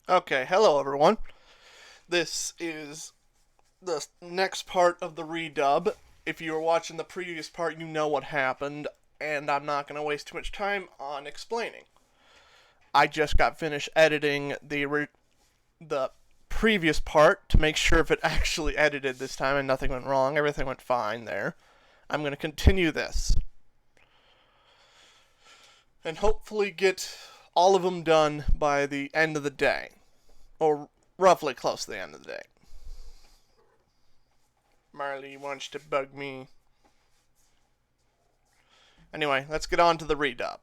Okay, hello everyone. This is the next part of the redub. If you were watching the previous part, you know what happened, and I'm not going to waste too much time on explaining. I just got finished editing the previous part to make sure if it actually edited this time and nothing went wrong. Everything went fine there. I'm going to continue this and hopefully get all of them done by the end of the day, or roughly close to the end of the day. Marley wants to bug me. Anyway, let's get on to the redub.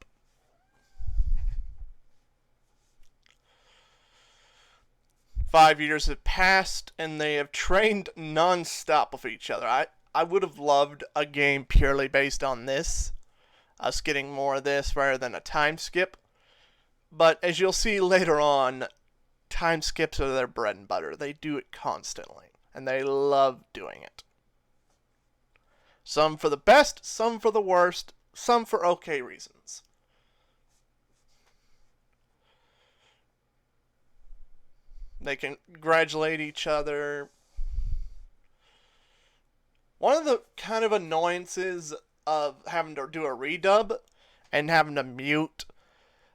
"5 years have passed, and they have trained non-stop with each other. I would have loved a game purely based on this, us getting more of this rather than a time skip. But as you'll see later on, time skips are their bread and butter. They do it constantly, and they love doing it. Some for the best, some for the worst, some for okay reasons. They congratulate each other. One of the kind of annoyances of having to do a redub and having to mute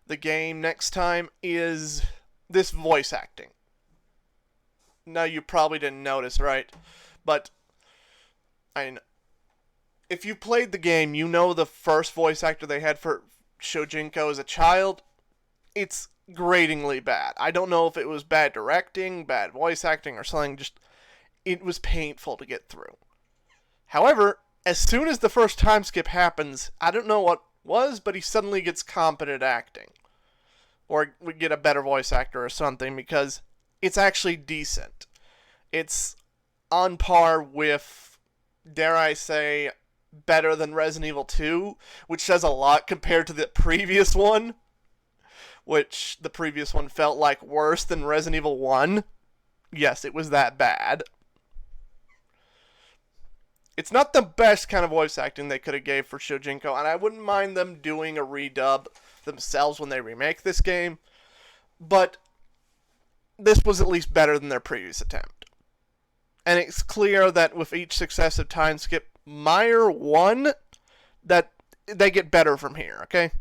the game next time is this voice acting. Now, you probably didn't notice, right? But if you played the game, you know the first voice actor they had for Shojinko as a child. It's gratingly bad. I don't know if it was bad directing, bad voice acting, or something. Just, it was painful to get through. However, as soon as the first time skip happens, I don't know what was, but he suddenly gets competent acting. Or we get a better voice actor or something, because it's actually decent. It's on par with, dare I say, better than Resident Evil 2, which says a lot compared to the previous one, which the previous one felt like worse than Resident Evil 1. Yes, it was that bad. It's not the best kind of voice acting they could have gave for Shojinko, and I wouldn't mind them doing a redub themselves when they remake this game, but this was at least better than their previous attempt. And it's clear that with each successive time skip, Meyer won, that they get better from here, okay?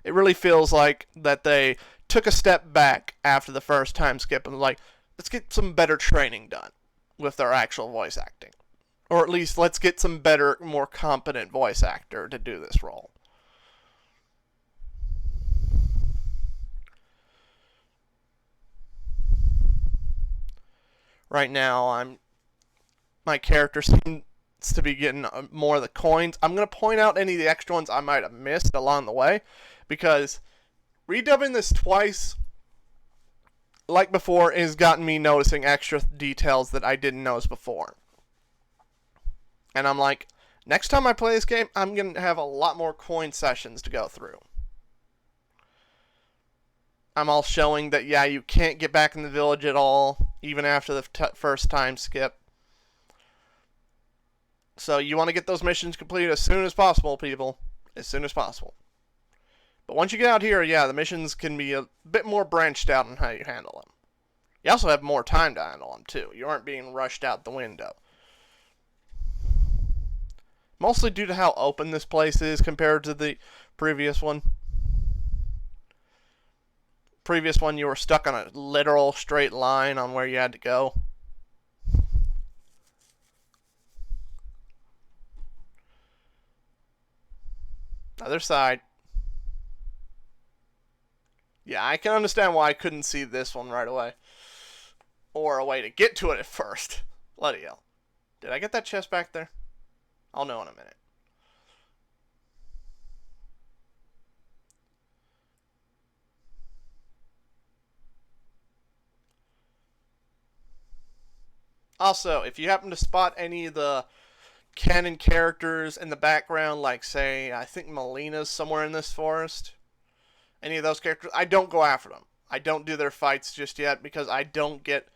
It really feels like that they took a step back after the first time skip and like, let's get some better training done with their actual voice acting. Or at least let's get some better, more competent voice actor to do this role. Right now, my character seems to be getting more of the coins. I'm going to point out any of the extra ones I might have missed along the way, because redubbing this twice, like before, has gotten me noticing extra details that I didn't notice before. And I'm like, next time I play this game, I'm going to have a lot more coin sessions to go through. I'm all showing that, yeah, you can't get back in the village at all, even after the first time skip. So you want to get those missions completed as soon as possible, people. As soon as possible. But once you get out here, yeah, the missions can be a bit more branched out on how you handle them. You also have more time to handle them, too. You aren't being rushed out the window. Mostly due to how open this place is compared to the previous one. Previous one, you were stuck on a literal straight line on where you had to go. Other side. Yeah, I can understand why I couldn't see this one right away. Or a way to get to it at first. Bloody hell. Did I get that chest back there? I'll know in a minute. Also, if you happen to spot any of the canon characters in the background, like, say, I think Melina's somewhere in this forest, any of those characters, I don't go after them. I don't do their fights just yet because I don't get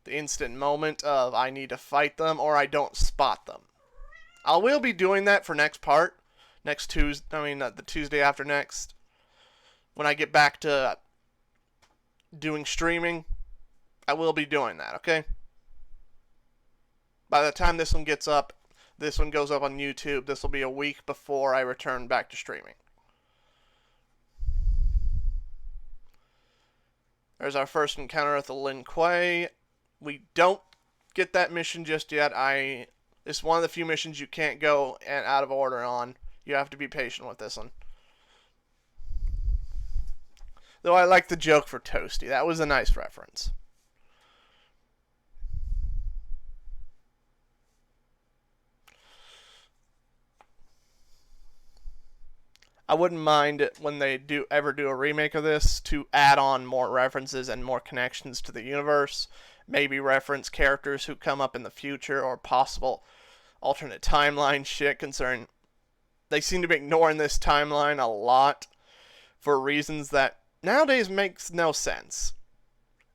the instant moment of I need to fight them, or I don't spot them. I will be doing that for next part, next Tuesday, the Tuesday after next, when I get back to doing streaming, I will be doing that, okay? By the time this one gets up, this one goes up on YouTube, this will be a week before I return back to streaming. There's our first encounter with the Lin Kuei. We don't get that mission just yet. It's one of the few missions you can't go and out of order on. You have to be patient with this one. Though I like the joke for Toasty. That was a nice reference. I wouldn't mind when they ever do a remake of this to add on more references and more connections to the universe. Maybe reference characters who come up in the future or possible alternate timeline shit, concerning they seem to be ignoring this timeline a lot for reasons that nowadays makes no sense.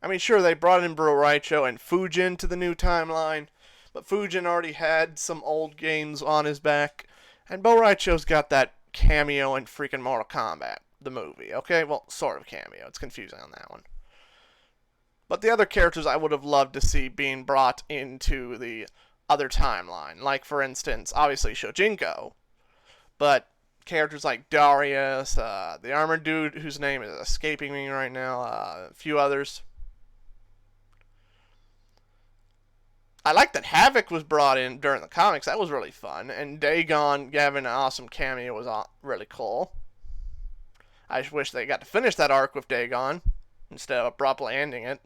I mean, sure, they brought in Bro Raicho and Fujin to the new timeline, but Fujin already had some old games on his back, and Bo Raicho's got that cameo in freaking Mortal Kombat, the movie, okay? Well, sort of cameo. It's confusing on that one. But the other characters I would have loved to see being brought into the other timeline. Like, for instance, obviously Shojinko, but characters like Darius, the armored dude whose name is escaping me right now, a few others. I like that Havoc was brought in during the comics. That was really fun. And Dagon having an awesome cameo was really cool. I just wish they got to finish that arc with Dagon instead of abruptly ending it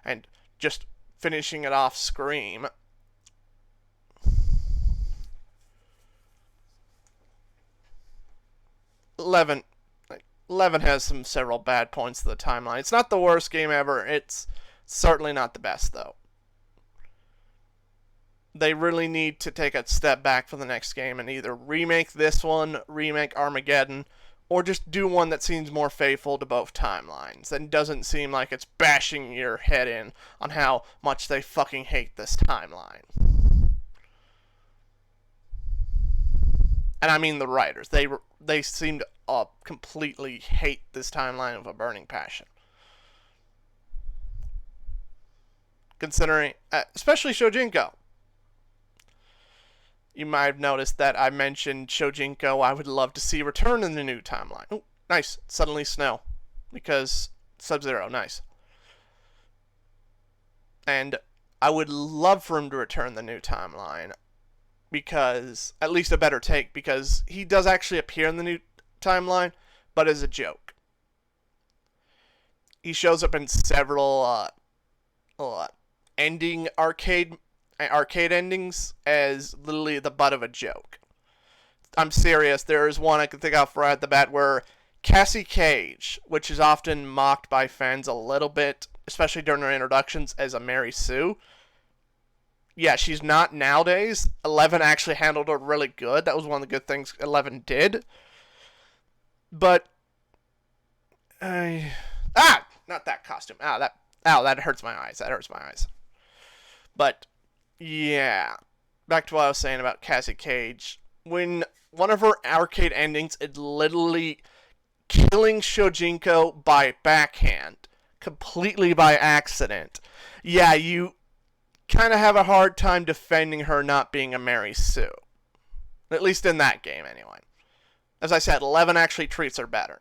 and just finishing it off Scream. Eleven has several bad points to the timeline. It's not the worst game ever. It's certainly not the best, though. They really need to take a step back for the next game and either remake this one, remake Armageddon, or just do one that seems more faithful to both timelines and doesn't seem like it's bashing your head in on how much they fucking hate this timeline. And I mean the writers. They seem to completely hate this timeline with a burning passion. Considering, especially Shojinko. You might have noticed that I mentioned Shojinko I would love to see return in the new timeline. Oh, nice. Suddenly snow. Because Sub-Zero, nice. And I would love for him to return the new timeline. Because, at least a better take, because he does actually appear in the new timeline, but as a joke. He shows up in several ending arcade endings as literally the butt of a joke. I'm serious. There is one I can think of right at the bat where Cassie Cage, which is often mocked by fans a little bit, especially during her introductions as a Mary Sue. Yeah, she's not nowadays. 11 actually handled her really good. That was one of the good things 11 did. But not that costume. That hurts my eyes. That hurts my eyes. But yeah, back to what I was saying about Cassie Cage. When one of her arcade endings is literally killing Shojinko by backhand, completely by accident. Yeah, you kind of have a hard time defending her not being a Mary Sue. At least in that game, anyway. As I said, 11 actually treats her better.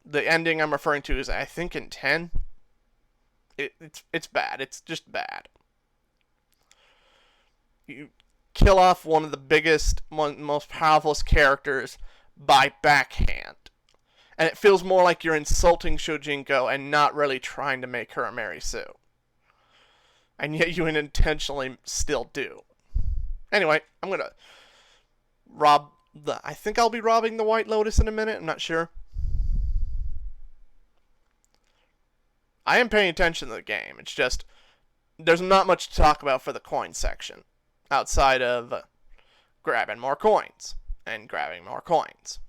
The ending I'm referring to is, I think, in 10. It's bad. It's just bad. You kill off one of the biggest, most powerful characters by backhand. And it feels more like you're insulting Shojinko and not really trying to make her a Mary Sue. And yet you intentionally still do. Anyway, I'm going to I think I'll be robbing the White Lotus in a minute. I'm not sure. I am paying attention to the game. It's just, there's not much to talk about for the coin section. Outside of grabbing more coins and grabbing more coins.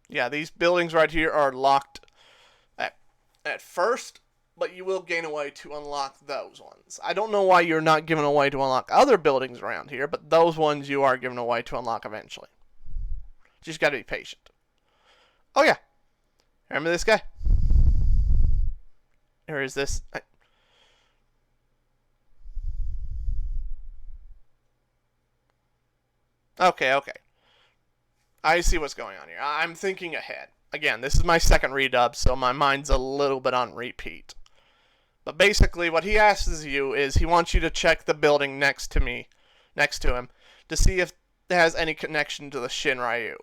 Yeah, these buildings right here are locked at first. but you will gain a way to unlock those ones. I don't know why you're not given a way to unlock other buildings around here, but those ones you are given a way to unlock eventually. Just gotta be patient. Oh yeah, remember this guy? Or is this? Okay. I see what's going on here. I'm thinking ahead. Again, this is my second redub, so my mind's a little bit on repeat. But basically, what he asks you is he wants you to check the building next to him, to see if it has any connection to the Shinryu.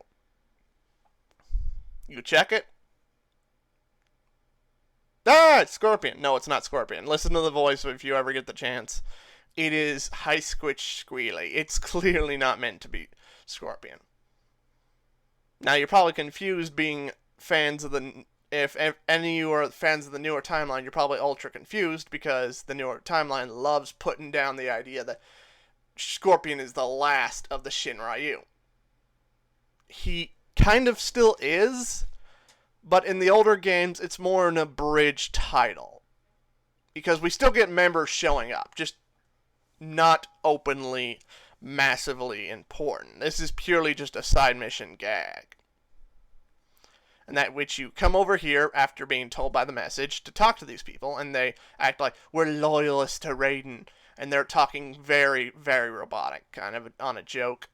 You check it. Ah, it's Scorpion. No, it's not Scorpion. Listen to the voice if you ever get the chance. It is High Squitch Squealy. It's clearly not meant to be Scorpion. Now, you're probably confused being fans of the... If any of you are fans of the newer timeline, you're probably ultra confused because the newer timeline loves putting down the idea that Scorpion is the last of the Shinryu. He kind of still is, but in the older games, it's more an abridged title. Because we still get members showing up, just not openly, massively important. This is purely just a side mission gag. And that which you come over here after being told by the message to talk to these people, and they act like, we're loyalists to Raiden. And they're talking very, very robotic, kind of on a joke.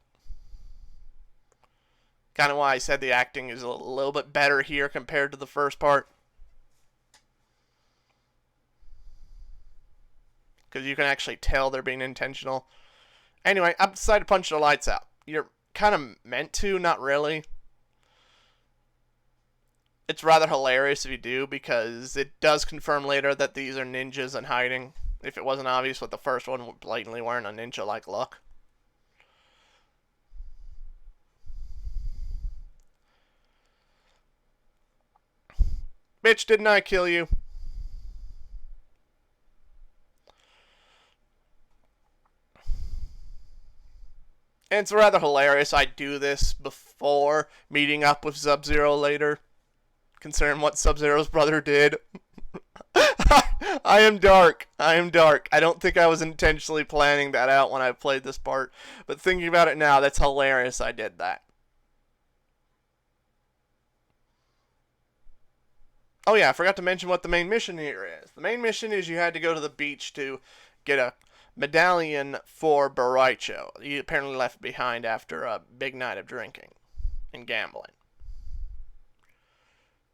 Kind of why I said the acting is a little bit better here compared to the first part. Because you can actually tell they're being intentional. Anyway, I've decided to punch the lights out. You're kind of meant to, not really. It's rather hilarious if you do, because it does confirm later that these are ninjas in hiding. If it wasn't obvious with the first one, blatantly wearing a ninja-like look. Bitch, didn't I kill you? And it's rather hilarious I do this before meeting up with Sub-Zero later, considering what Sub-Zero's brother did. I am dark. I don't think I was intentionally planning that out when I played this part, but thinking about it now, that's hilarious I did that. Oh yeah, I forgot to mention what the main mission here is. The main mission is you had to go to the beach to get a medallion for Baraicho. He apparently left behind after a big night of drinking and gambling.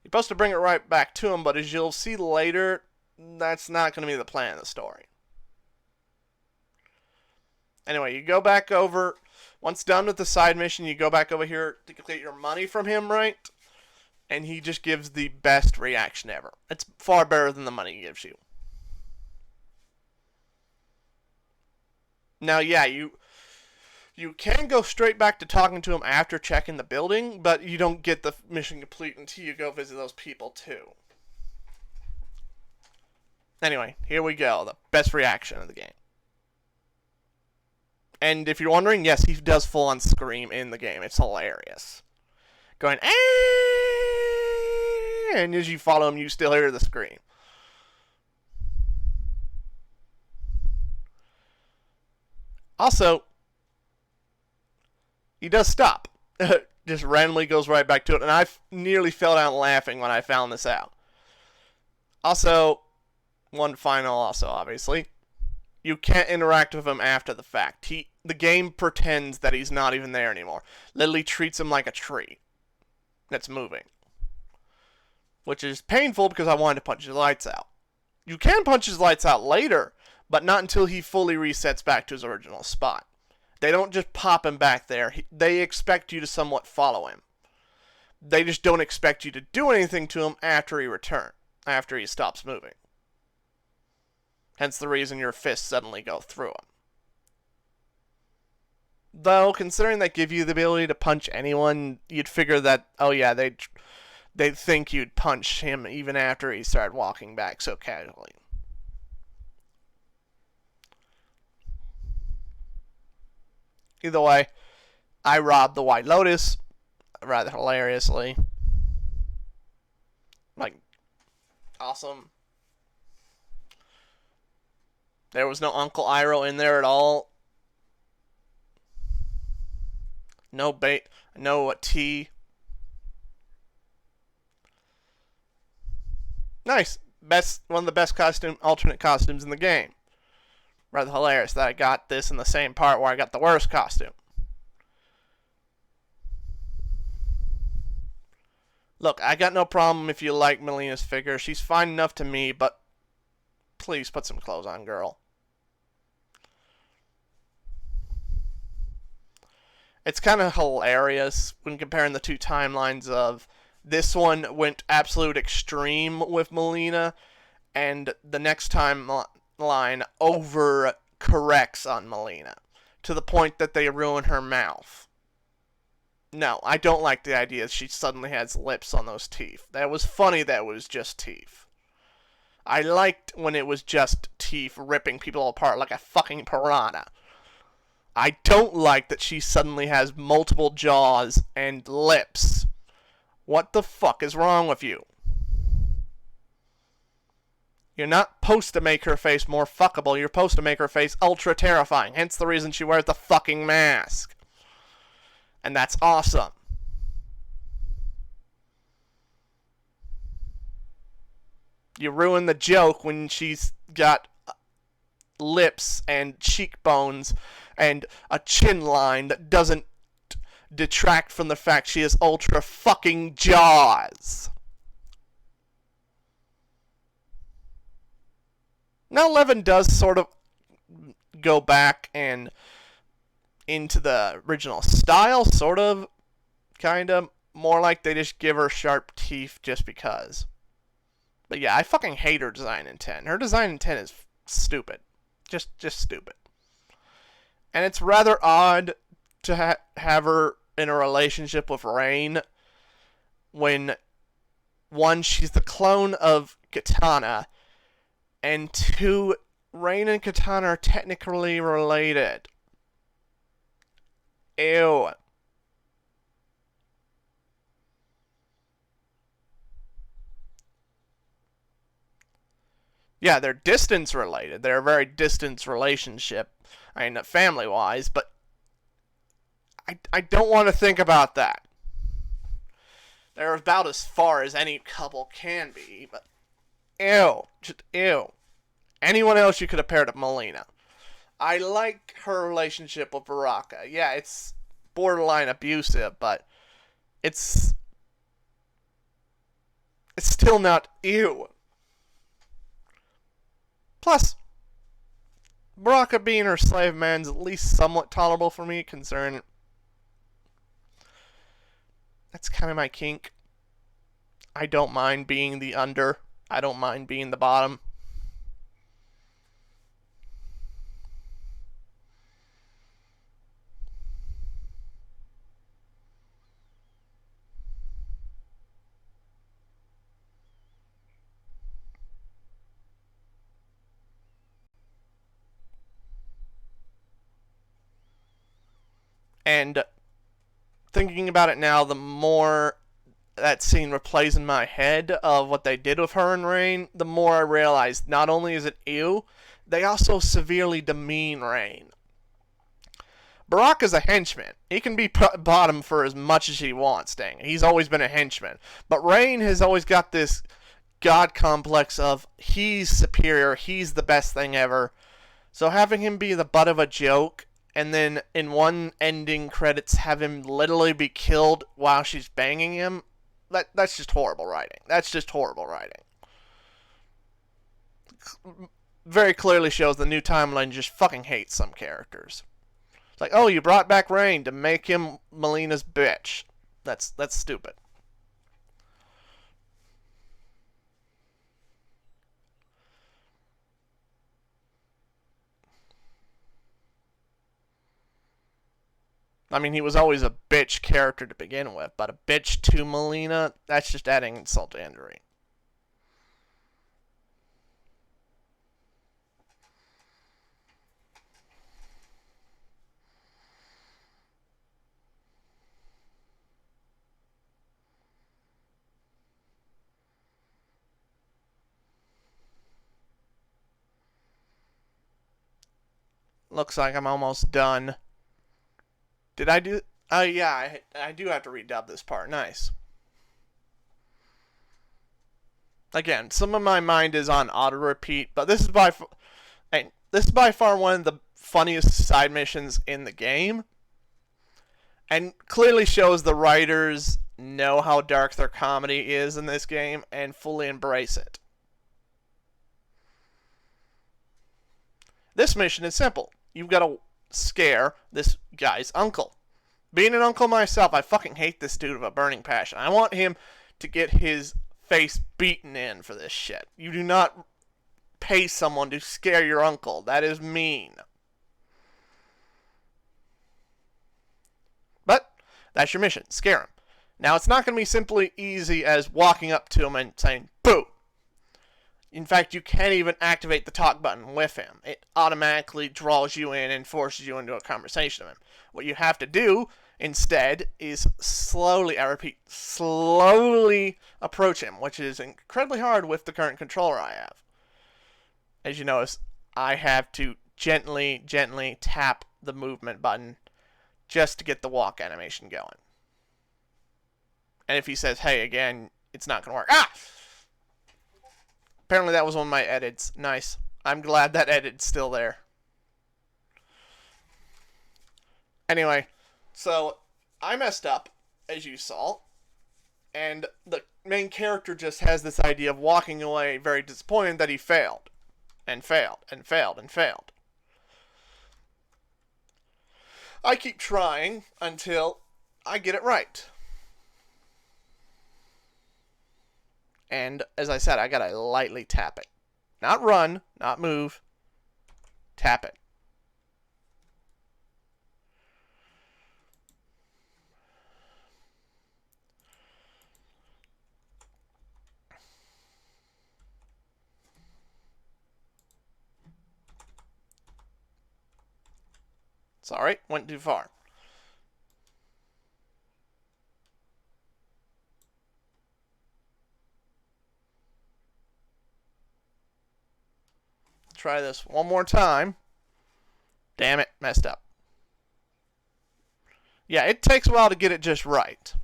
You're supposed to bring it right back to him, but as you'll see later, that's not going to be the plan of the story. Anyway, you go back over. Once done with the side mission, you go back over here to complete your money from him, right? And he just gives the best reaction ever. It's far better than the money he gives you. Now, yeah, you can go straight back to talking to him after checking the building, but you don't get the mission complete until you go visit those people, too. Anyway, here we go. The best reaction of the game. And if you're wondering, yes, he does full-on scream in the game. It's hilarious. Going, "Aah!" And as you follow him, you still hear the scream. Also, he does stop. Just randomly goes right back to it. And I nearly fell down laughing when I found this out. Also, one final obviously. You can't interact with him after the fact. The game pretends that he's not even there anymore. Literally treats him like a tree that's moving. Which is painful because I wanted to punch his lights out. You can punch his lights out later, but not until he fully resets back to his original spot. They don't just pop him back there. They expect you to somewhat follow him. They just don't expect you to do anything to him after he stops moving. Hence the reason your fists suddenly go through him. Though, considering they give you the ability to punch anyone, you'd figure that, oh yeah, they'd think you'd punch him even after he started walking back so casually. Either way, I robbed the White Lotus rather hilariously. Like, awesome. There was no Uncle Iroh in there at all. No bait. No tea. Nice. One of the best alternate costumes in the game. Rather hilarious that I got this in the same part where I got the worst costume. Look, I got no problem if you like Melina's figure. She's fine enough to me, but please put some clothes on, girl. It's kind of hilarious when comparing the two timelines of this one went absolute extreme with Melina, and the next timeline over corrects on Melina to the point that they ruin her mouth. No, I don't like the idea she suddenly has lips on those teeth. That was funny that it was just teeth. I liked when it was just teeth ripping people apart like a fucking piranha. I don't like that she suddenly has multiple jaws and lips. What the fuck is wrong with you? You're not supposed to make her face more fuckable. You're supposed to make her face ultra terrifying. Hence the reason she wears the fucking mask. And that's awesome. You ruin the joke when she's got lips and cheekbones and a chin line that doesn't detract from the fact she has ultra fucking jaws. Now Levin does sort of go back and into the original style, sort of, kind of. More like they just give her sharp teeth just because. But yeah, I fucking hate her design in 10. Her design in 10 is stupid. Just stupid. And it's rather odd to have her in a relationship with Rain when, one, she's the clone of Katana, and two, Rain and Katana are technically related. Ew. Yeah, they're distance related. They're a very distance relationship. I mean, family-wise, but I don't want to think about that. They're about as far as any couple can be, but ew. Just ew. Anyone else you could have paired up Melina. I like her relationship with Baraka. Yeah, it's borderline abusive, but it's still not ew. Plus, Baraka being her slave man's at least somewhat tolerable for me, considering that's kind of my kink. I don't mind being the under. I don't mind being the bottom. And thinking about it now, the more that scene replays in my head of what they did with her and Rain, the more I realize not only is it ew, they also severely demean Rain. Baraka's a henchman. He can be bottom for as much as he wants, dang. He's always been a henchman. But Rain has always got this god complex of he's superior, he's the best thing ever. So having him be the butt of a joke, and then in one ending credits have him literally be killed while she's banging him, that's just horrible writing. That's just horrible writing. Very clearly shows the new timeline just fucking hates some characters. It's like, oh, you brought back Rain to make him Melina's bitch. That's stupid. I mean, he was always a bitch character to begin with, but a bitch to Melina, that's just adding insult to injury. Looks like I'm almost done. Did I do... Oh, yeah, I do have to redub this part. Nice. Again, some of my mind is on auto-repeat, but this is by far one of the funniest side missions in the game. And clearly shows the writers know how dark their comedy is in this game and fully embrace it. This mission is simple. You've got to scare this guy's uncle. Being an uncle myself, I fucking hate this dude with a burning passion. I want him to get his face beaten in for this shit. You do not pay someone to scare your uncle. That is mean. But that's your mission. Scare him. Now, it's not going to be simply easy as walking up to him and saying, boo. In fact, you can't even activate the talk button with him. It automatically draws you in and forces you into a conversation with him. What you have to do instead is slowly, I repeat, slowly approach him, which is incredibly hard with the current controller I have. As you notice, I have to gently tap the movement button just to get the walk animation going. And if he says, hey, again, it's not going to work. Ah! Apparently that was one of my edits. Nice. I'm glad that edit's still there. Anyway, so I messed up, as you saw, and the main character just has this idea of walking away very disappointed that he failed, and failed, and failed, and failed. I keep trying until I get it right. And, as I said, I gotta lightly tap it. Not run, not move. Tap it. Sorry, went too far. Try this one more time. Damn it, messed up. Yeah, it takes a while to get it just right.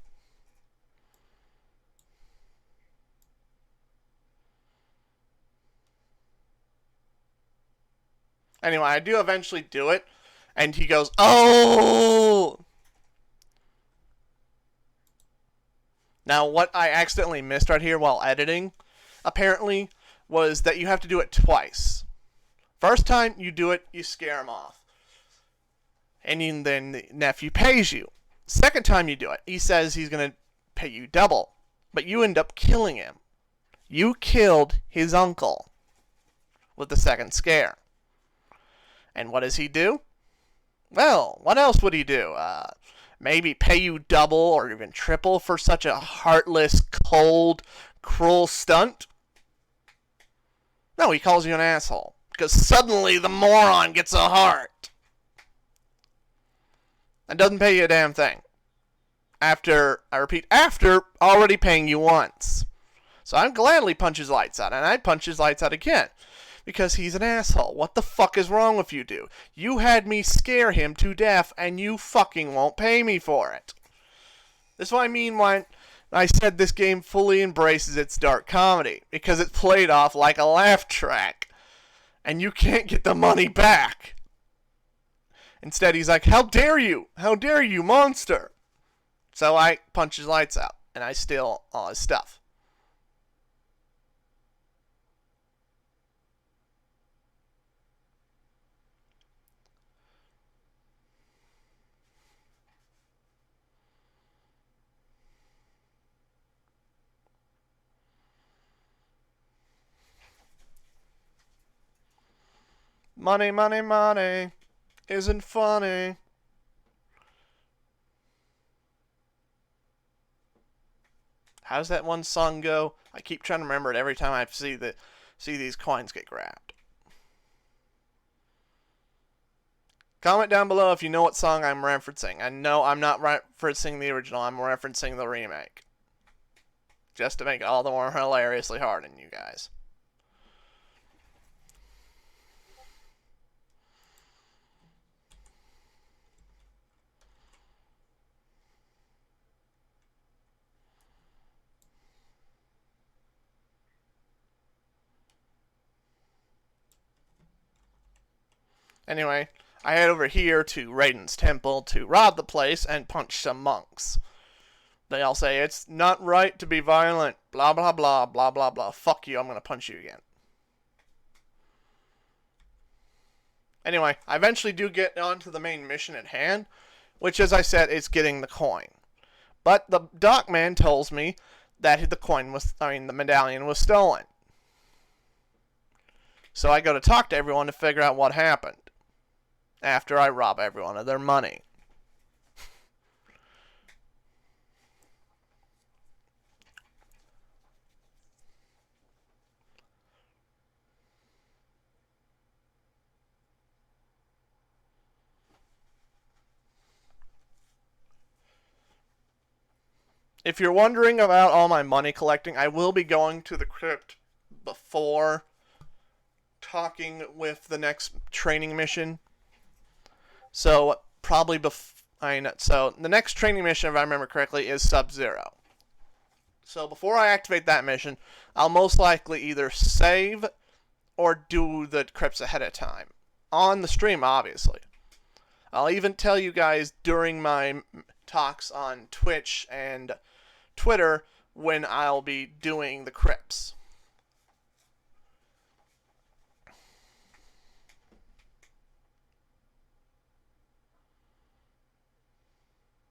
Anyway, I do eventually do it, and he goes, oh! Now, what I accidentally missed right here while editing, apparently, was that you have to do it twice. First time you do it, you scare him off. And then the nephew pays you. Second time you do it, he says he's going to pay you double. But you end up killing him. You killed his uncle with the second scare. And what does he do? Well, what else would he do? Maybe pay you double or even triple for such a heartless, cold, cruel stunt? No, he calls you an asshole. Because suddenly the moron gets a heart. And doesn't pay you a damn thing. After, I repeat, after already paying you once. So I'd gladly punch his lights out. And I'd punch his lights out again. Because he's an asshole. What the fuck is wrong with you, dude? You had me scare him to death, and you fucking won't pay me for it. This is what I mean when I said this game fully embraces its dark comedy. Because it's played off like a laugh track. And you can't get the money back. Instead, he's like, how dare you? How dare you, monster? So I punch his lights out. And I steal all his stuff. Money, money, money isn't funny. How's that one song go? I keep trying to remember it every time I see these coins get grabbed. Comment down below if you know what song I'm referencing. I know I'm not referencing the original. I'm referencing the remake. Just to make it all the more hilariously hard on you guys. Anyway, I head over here to Raiden's temple to rob the place and punch some monks. They all say, it's not right to be violent, blah blah blah, blah blah blah. Fuck you, I'm gonna punch you again. Anyway, I eventually do get onto the main mission at hand, which, as I said, is getting the coin. But the dock man tells me that the medallion was stolen. So I go to talk to everyone to figure out what happened, after I rob everyone of their money. If you're wondering about all my money collecting, I will be going to the crypt before talking with the next training mission. So probably so the next training mission, if I remember correctly, is Sub-Zero. So before I activate that mission, I'll most likely either save or do the crypts ahead of time. On the stream, obviously. I'll even tell you guys during my talks on Twitch and Twitter when I'll be doing the crypts.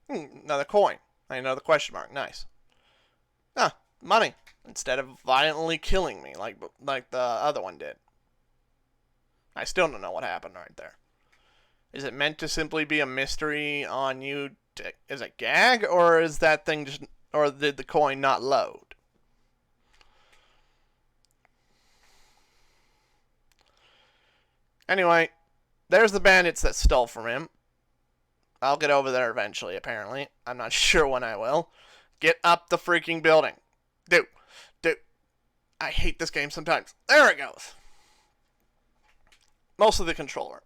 Another coin. Another question mark. Nice. Money. Instead of violently killing me like the other one did. I still don't know what happened right there. Is it meant to simply be a mystery on you? Is it gag, or is that thing just, or did the coin not load? Anyway, there's the bandits that stole from him. I'll get over there eventually, apparently. I'm not sure when I will. Get up the freaking building. Dude. I hate this game sometimes. There it goes. Mostly the controller.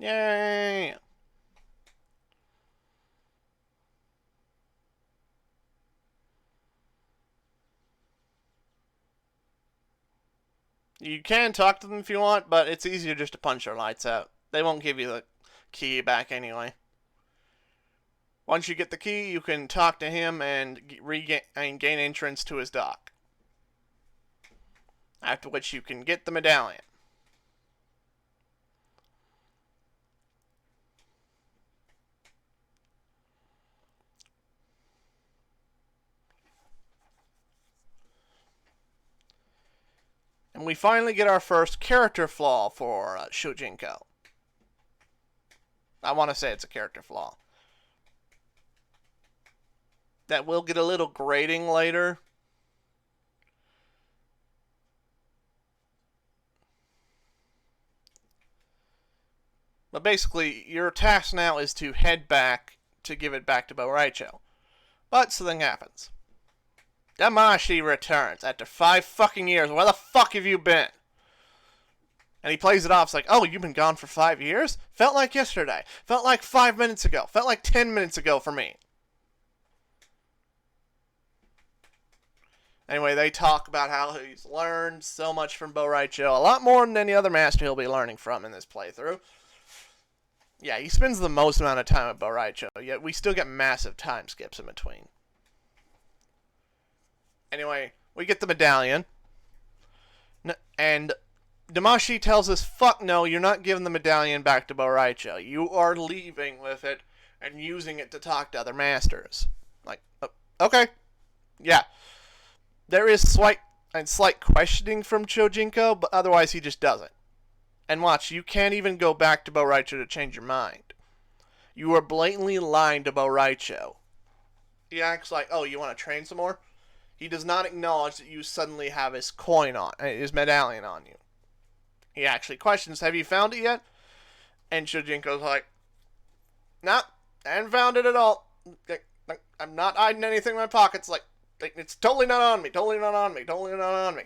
Yay! You can talk to them if you want, but it's easier just to punch their lights out. They won't give you the key back anyway. Once you get the key, you can talk to him and gain entrance to his dock. After which you can get the medallion. And we finally get our first character flaw for Shujinko. I want to say it's a character flaw. That will get a little grating later. But basically, your task now is to head back to give it back to Boraicho. But something happens. Damashi returns after 5 fucking years. Where the fuck have you been? And he plays it off. It's like, oh, you've been gone for 5 years? Felt like yesterday. Felt like 5 minutes ago. Felt like 10 minutes ago for me. Anyway, they talk about how he's learned so much from Boraicho. A lot more than any other master he'll be learning from in this playthrough. Yeah, he spends the most amount of time at Boraicho, yet we still get massive time skips in between. Anyway, we get the medallion. And Damashi tells us, fuck no, you're not giving the medallion back to Boraicho. You are leaving with it and using it to talk to other masters. Like, okay. Yeah. There is slight questioning from Chojinko, but otherwise he just does it. And watch, you can't even go back to Boraicho to change your mind. You are blatantly lying to Boraicho. He acts like, oh, you want to train some more? He does not acknowledge that you suddenly have his his medallion on you. He actually questions, have you found it yet? And Shujinko's like, nah, I haven't found it at all. I'm not hiding anything in my pockets. Like, It's totally not on me. Totally not on me. Totally not on me.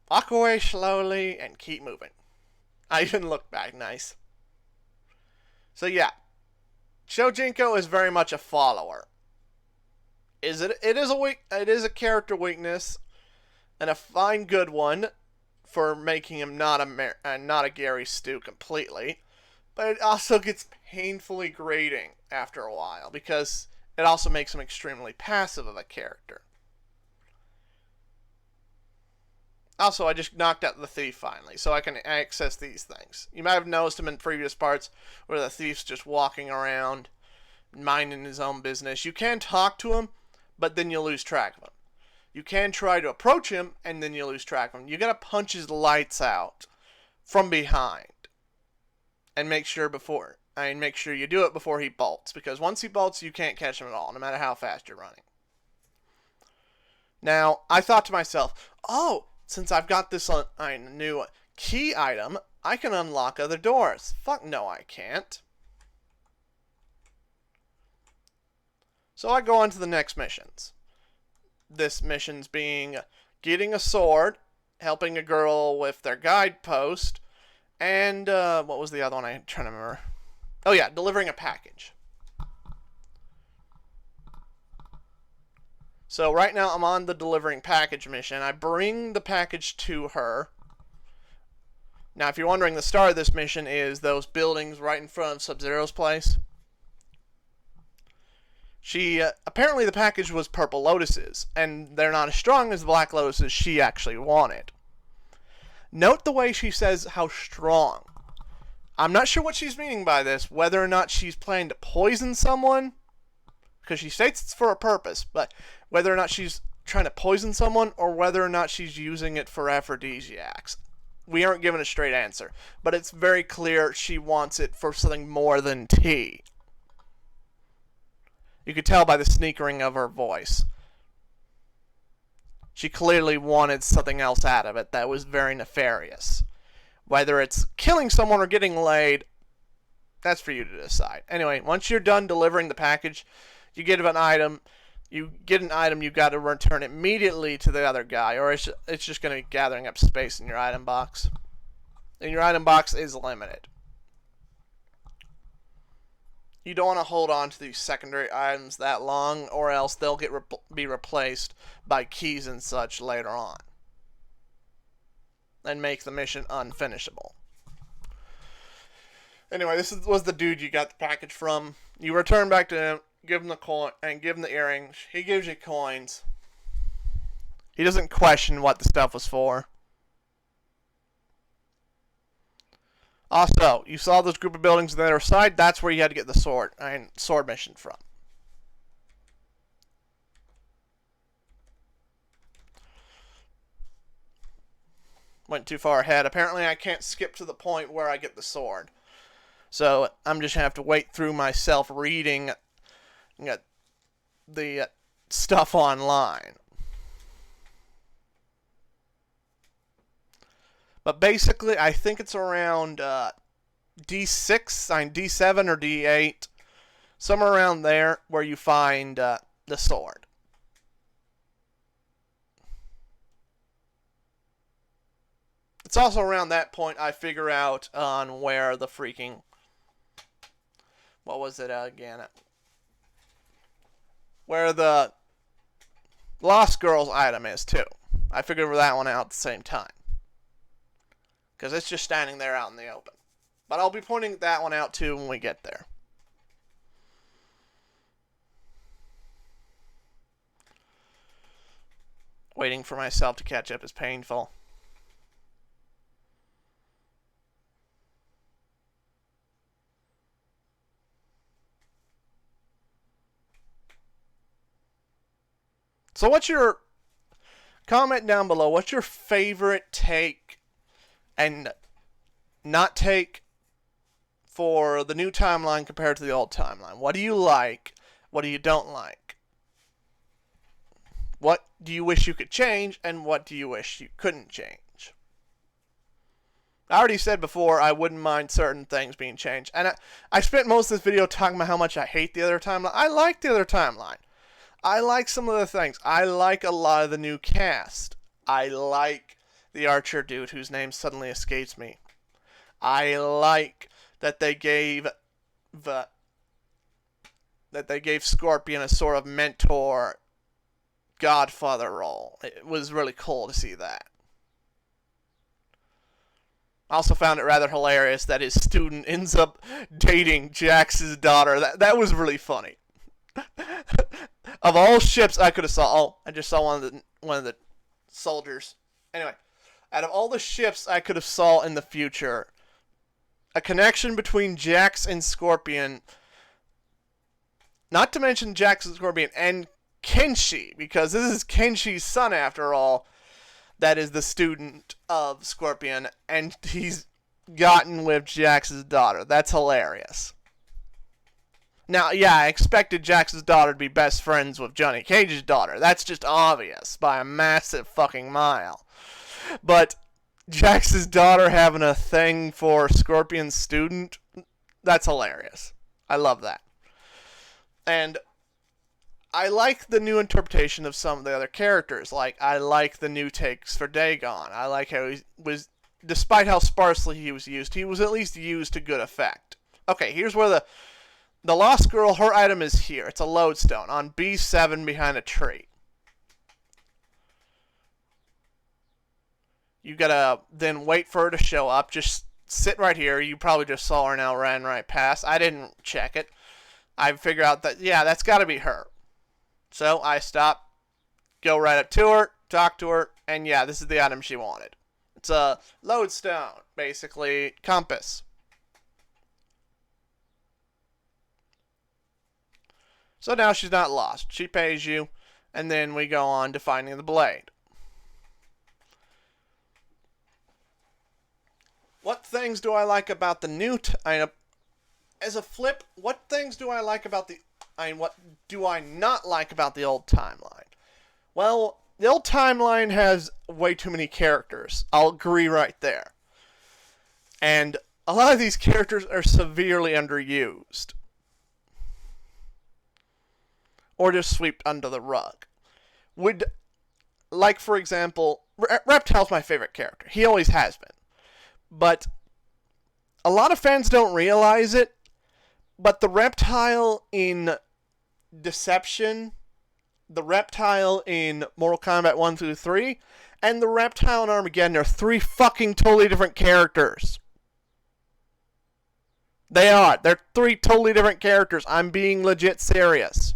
Walk away slowly and keep moving. I even look back. Nice. So yeah, Shojinko is very much a follower. It is a character weakness, and a fine good one for making him not a Gary Stu completely. But it also gets painfully grating after a while because it also makes him extremely passive of a character. Also, I just knocked out the thief finally, so I can access these things. You might have noticed him in previous parts where the thief's just walking around, minding his own business. You can talk to him, but then you lose track of him. You can try to approach him, and then you lose track of him. You gotta punch his lights out from behind, and make sure you do it before he bolts, because once he bolts, you can't catch him at all, no matter how fast you're running. Now, I thought to myself, oh, since I've got this new key item, I can unlock other doors. Fuck no, I can't. So I go on to the next missions. This mission's being getting a sword, helping a girl with their guidepost, and what was the other one? I'm trying to remember. Oh yeah, delivering a package. So right now I'm on the delivering package mission. I bring the package to her. Now if you're wondering, the start of this mission is those buildings right in front of Sub-Zero's place. Apparently the package was purple lotuses, and they're not as strong as the black lotuses she actually wanted. Note the way she says how strong. I'm not sure what she's meaning by this, whether or not she's planning to poison someone, because she states it's for a purpose, but whether or not she's trying to poison someone or whether or not she's using it for aphrodisiacs. We aren't given a straight answer, but it's very clear she wants it for something more than tea. You could tell by the sneakering of her voice. She clearly wanted something else out of it that was very nefarious. Whether it's killing someone or getting laid, that's for you to decide. Anyway, once you're done delivering the package, you get an item. You got to return immediately to the other guy, or it's just going to be gathering up space in your item box. And your item box is limited. You don't want to hold on to these secondary items that long, or else they'll be replaced by keys and such later on, and make the mission unfinishable. Anyway, this was the dude you got the package from. You return back to him, give him the coin, and give him the earrings. He gives you coins. He doesn't question what the stuff was for. Also, you saw those group of buildings on the other side. That's where you had to get the sword mission from. Went too far ahead. Apparently, I can't skip to the point where I get the sword. So, I'm just going to have to wait through myself reading the stuff online. But basically, I think it's around D6, D7 or D8. Somewhere around there where you find the sword. It's also around that point I figure out on where the freaking... What was it again? Where the Lost Girls item is, too. I figured that one out at the same time. Because it's just standing there out in the open. But I'll be pointing that one out, too, when we get there. Waiting for myself to catch up is painful. So what's your... Comment down below, what's your favorite take and not take for the new timeline compared to the old timeline? What do you like? What do you don't like? What do you wish you could change, and what do you wish you couldn't change? I already said before I wouldn't mind certain things being changed. And I spent most of this video talking about how much I hate the other timeline. I like the other timeline. I like some of the things. I like a lot of the new cast. I like the Archer dude whose name suddenly escapes me. I like that they gave Scorpion a sort of mentor godfather role. It was really cool to see that. I also found it rather hilarious that his student ends up dating Jax's daughter. That was really funny. Of all ships I could have saw, I just saw one of the soldiers. Anyway, out of all the ships I could have saw in the future, a connection between Jax and Scorpion, not to mention Jax and Scorpion and Kenshi, because this is Kenshi's son after all, that is the student of Scorpion, and he's gotten with Jax's daughter. That's hilarious. Now, yeah, I expected Jax's daughter to be best friends with Johnny Cage's daughter. That's just obvious by a massive fucking mile. But Jax's daughter having a thing for Scorpion's student, that's hilarious. I love that. And I like the new interpretation of some of the other characters. Like, I like the new takes for Dagon. I like how he was, despite how sparsely he was at least used to good effect. Okay, here's where the Lost Girl, her item is here. It's a lodestone on B7 behind a tree. You gotta then wait for her to show up. Just sit right here. You probably just saw her now, ran right past. I didn't check it. I figure out that, yeah, that's gotta be her. So I stop, go right up to her, talk to her, and yeah, this is the item she wanted. It's a lodestone, basically compass. So now she's not lost. She pays you, and then we go on to finding the blade. What things do I like about the new... as a flip, what things do I like about the... what do I not like about the old timeline? Well, the old timeline has way too many characters. I'll agree right there. And a lot of these characters are severely underused. Or just swept under the rug. Like, for example, Reptile's my favorite character. He always has been. But a lot of fans don't realize it, but the Reptile in Deception, the Reptile in Mortal Kombat 1 through 3, and the Reptile in Armageddon are three fucking totally different characters. They are. They're three totally different characters. I'm being legit serious.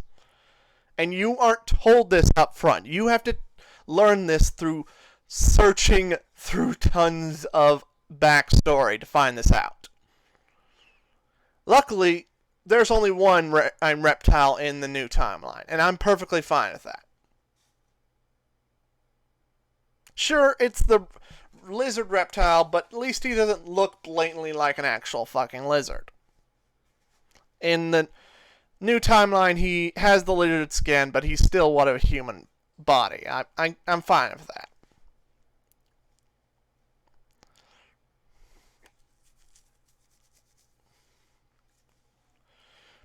And you aren't told this up front. You have to learn this through searching through tons of backstory to find this out. Luckily, there's only one Reptile in the new timeline, and I'm perfectly fine with that. Sure, it's the lizard Reptile, but at least he doesn't look blatantly like an actual fucking lizard. In the new timeline, he has the lizard skin, but he's still what a human body. I'm fine with that.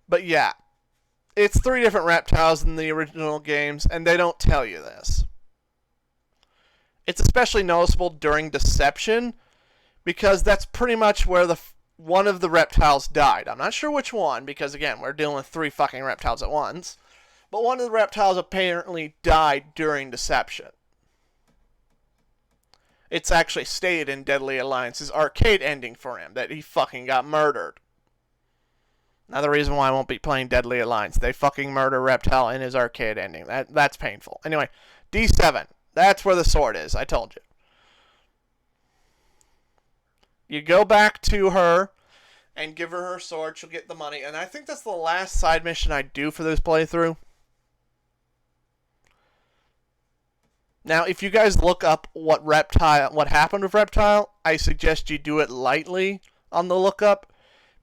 But yeah, it's three different reptiles in the original games, and they don't tell you this. It's especially noticeable during Deception, because that's pretty much where one of the reptiles died. I'm not sure which one, because again, we're dealing with three fucking reptiles at once. But one of the reptiles apparently died during Deception. It's actually stated in Deadly Alliance's arcade ending for him that he fucking got murdered. Another reason why I won't be playing Deadly Alliance. They fucking murder Reptile in his arcade ending. That's painful. Anyway, D7. That's where the sword is. I told you. You go back to her and give her sword. She'll get the money. And I think that's the last side mission I do for this playthrough. Now, if you guys look up what happened with Reptile, I suggest you do it lightly on the lookup,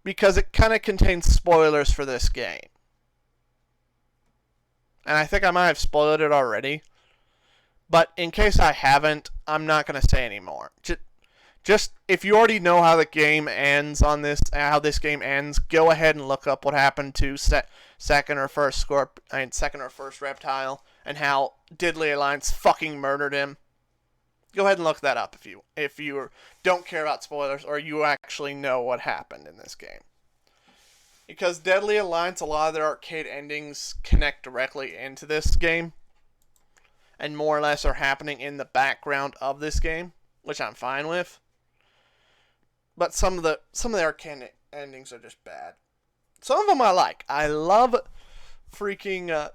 because it kind of contains spoilers for this game. And I think I might have spoiled it already. But in case I haven't, I'm not going to say anymore. Just if you already know how the game ends on this, how this game ends, go ahead and look up what happened to second or first Reptile, and how Deadly Alliance fucking murdered him. Go ahead and look that up if you don't care about spoilers or you actually know what happened in this game. Because Deadly Alliance, a lot of their arcade endings connect directly into this game, and more or less are happening in the background of this game, which I'm fine with. But some of the arcade endings are just bad. Some of them I like. I love freaking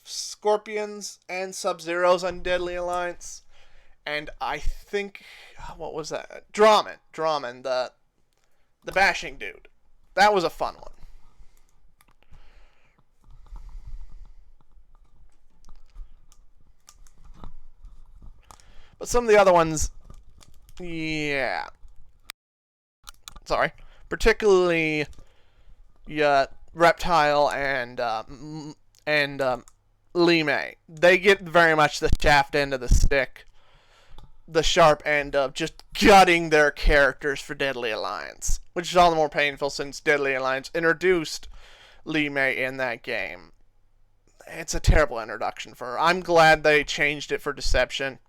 Scorpions and Sub-Zeros on Deadly Alliance. And I think, what was that? Drawman, the bashing dude. That was a fun one. But some of the other ones, yeah. Sorry. Particularly, Reptile and Lee May. They get very much the shaft end of the stick. The sharp end of just gutting their characters for Deadly Alliance. Which is all the more painful since Deadly Alliance introduced Lee May in that game. It's a terrible introduction for her. I'm glad they changed it for Deception.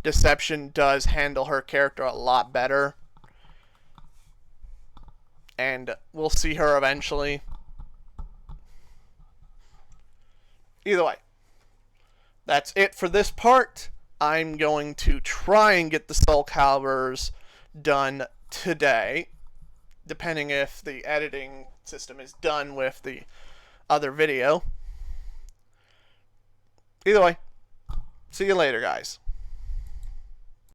Deception does handle her character a lot better. And we'll see her eventually. Either way, that's it for this part. I'm going to try and get the Soul Caliburs done today, depending if the editing system is done with the other video. Either way, see you later, guys.